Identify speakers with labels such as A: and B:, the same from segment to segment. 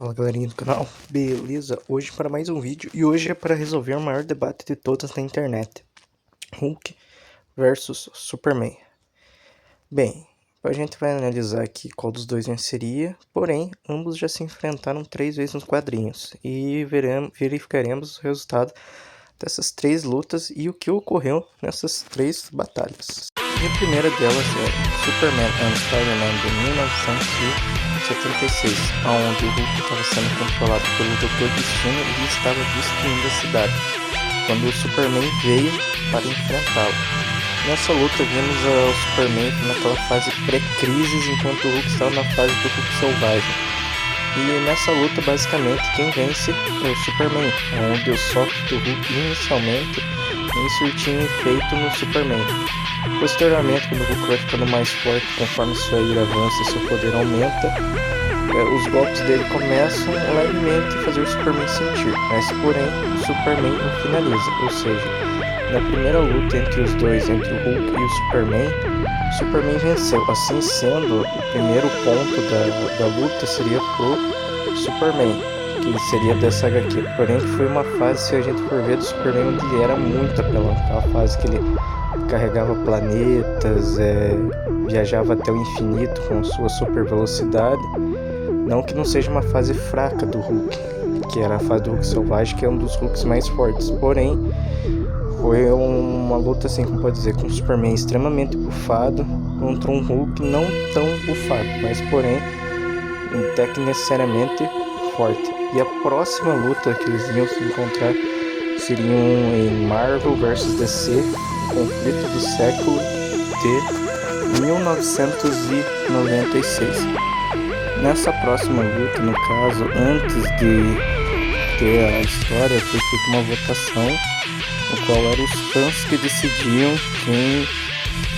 A: Fala galerinha do canal, beleza? Hoje para mais um vídeo e hoje é para resolver o maior debate de todas na internet: Hulk versus Superman. Bem, a gente vai analisar aqui qual dos dois venceria, porém ambos já se enfrentaram 3 vezes nos quadrinhos e verificaremos o resultado dessas 3 lutas e o que ocorreu nessas 3 batalhas. E a primeira delas é Superman and Spider-Man de 1976, onde o Hulk estava sendo controlado pelo Dr. Destino e estava destruindo a cidade, quando o Superman veio para enfrentá-lo. Nessa luta vimos o Superman naquela fase pré-crises, enquanto o Hulk estava na fase do Hulk selvagem. E nessa luta, basicamente, quem vence é o Superman, onde o soco do Hulk inicialmente surtiu efeito no Superman. Posteriormente, quando o Hulk vai ficando mais forte conforme sua ira avança e seu poder aumenta, os golpes dele começam levemente a fazer o Superman sentir, mas porém o Superman o finaliza, ou seja, na primeira luta entre os dois, entre o Hulk e o Superman venceu. Assim sendo, o primeiro ponto da luta seria pro Superman, que seria dessa HQ. Porém, foi uma fase, se a gente for ver, do Superman onde ele era muito apelão. Aquela fase que ele carregava planetas, viajava até o infinito com sua super velocidade. Não que não seja uma fase fraca do Hulk, que era a fase do Hulk selvagem, que é um dos Hulks mais fortes. Porém, foi uma luta, assim, como pode dizer, com um Superman extremamente bufado contra um Hulk não tão bufado, mas porém, até que necessariamente forte. E a próxima luta que eles iam se encontrar seriam em Marvel vs DC, o conflito do século de 1996. Nessa próxima luta, no caso, antes de ter a história, foi feita uma votação no qual eram os fãs que decidiam quem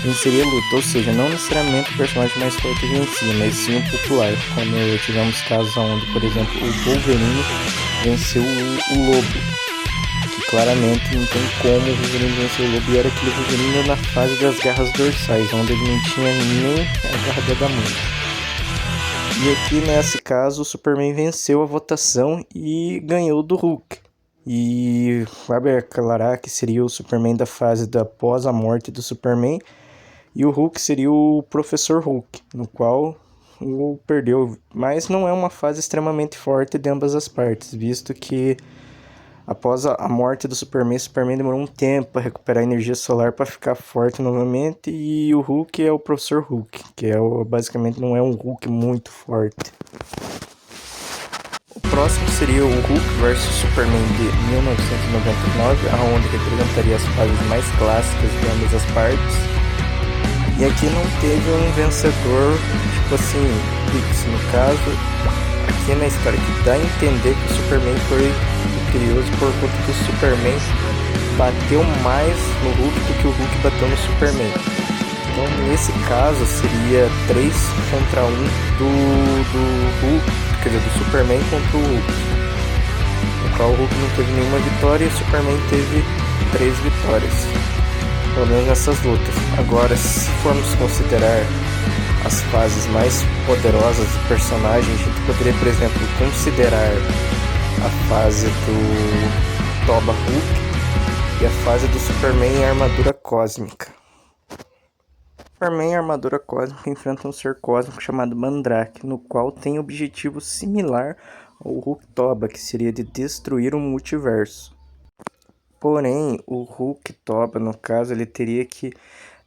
A: venceria a luta, ou seja, não necessariamente o personagem mais forte vencia, mas sim o popular, como tivemos casos onde, por exemplo, o Wolverine venceu o Lobo, que claramente não tem como o Wolverine vencer o Lobo, e era aquele Wolverine na fase das garras dorsais, onde ele não tinha nem a garra de adamante. E aqui nesse caso o Superman venceu a votação e ganhou do Hulk. E cabe aclarar que seria o Superman da fase da após a morte do Superman, e o Hulk seria o Professor Hulk, no qual o perdeu. Mas não é uma fase extremamente forte de ambas as partes, visto que após a morte do Superman, o Superman demorou um tempo para recuperar a energia solar para ficar forte novamente, e o Hulk é o Professor Hulk, que basicamente não é um Hulk muito forte. O próximo seria o Hulk vs Superman de 1999, onde representaria as fases mais clássicas de ambas as partes. E aqui não teve um vencedor, tipo assim, fixo. No caso, aqui na história, que dá a entender que o Superman foi vitorioso por conta que o Superman bateu mais no Hulk do que o Hulk bateu no Superman. Então, nesse caso, seria 3 contra 1 do Hulk, quer dizer, do Superman contra o Hulk, no qual o Hulk não teve nenhuma vitória e o Superman teve 3 vitórias, pelo menos nessas lutas. Agora, se formos considerar as fases mais poderosas do personagem, a gente poderia, por exemplo, considerar a fase do Toba Hulk e a fase do Superman em armadura cósmica. Superman em armadura cósmica enfrenta um ser cósmico chamado Mandrake, no qual tem objetivo similar ao Hulk Toba, que seria de destruir o multiverso. Porém, o Hulk Toba, no caso, ele teria que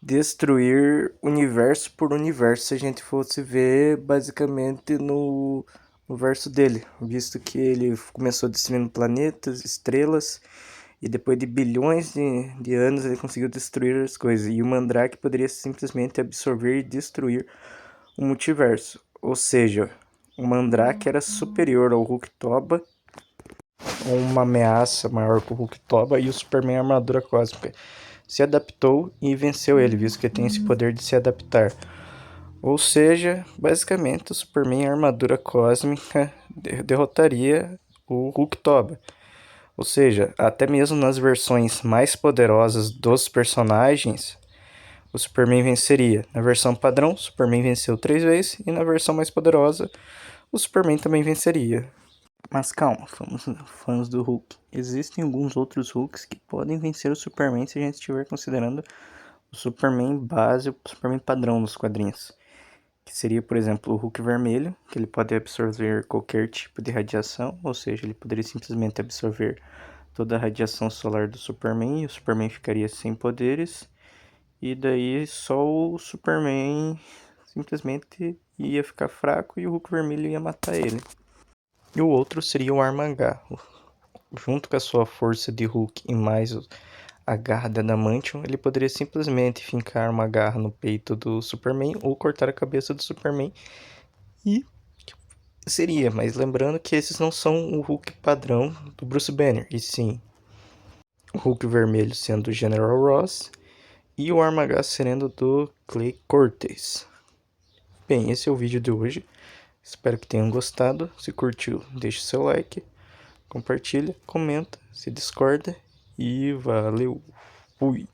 A: destruir universo por universo, se a gente fosse ver basicamente no verso dele, visto que ele começou destruindo planetas, estrelas, e depois de bilhões de anos ele conseguiu destruir as coisas, e o Mandrake poderia simplesmente absorver e destruir o multiverso, ou seja, o Mandrake era superior ao Hulk Toba, uma ameaça maior que o Hulk Toba, e o Superman armadura cósmica se adaptou e venceu ele, visto que tem esse poder de se adaptar. Ou seja, basicamente o Superman armadura cósmica derrotaria o Hulk Toba. Ou seja, até mesmo nas versões mais poderosas dos personagens, o Superman venceria. Na versão padrão, o Superman venceu 3 vezes, e na versão mais poderosa, o Superman também venceria. Mas calma, fãs do Hulk. Existem alguns outros Hulks que podem vencer o Superman se a gente estiver considerando o Superman base, o Superman padrão dos quadrinhos. Que seria, por exemplo, o Hulk vermelho, que ele pode absorver qualquer tipo de radiação, ou seja, ele poderia simplesmente absorver toda a radiação solar do Superman e o Superman ficaria sem poderes. E daí só o Superman simplesmente ia ficar fraco e o Hulk vermelho ia matar ele. E o outro seria o Armagá. Junto com a sua força de Hulk e mais a garra da Adamantium, ele poderia simplesmente fincar uma garra no peito do Superman ou cortar a cabeça do Superman. E seria, mas lembrando que esses não são o Hulk padrão do Bruce Banner, e sim o Hulk vermelho sendo o General Ross e o Armagá sendo do Clay Cortez. Bem, esse é o vídeo de hoje. Espero que tenham gostado. Se curtiu, deixe seu like, compartilha, comenta, se discorda e valeu. Fui.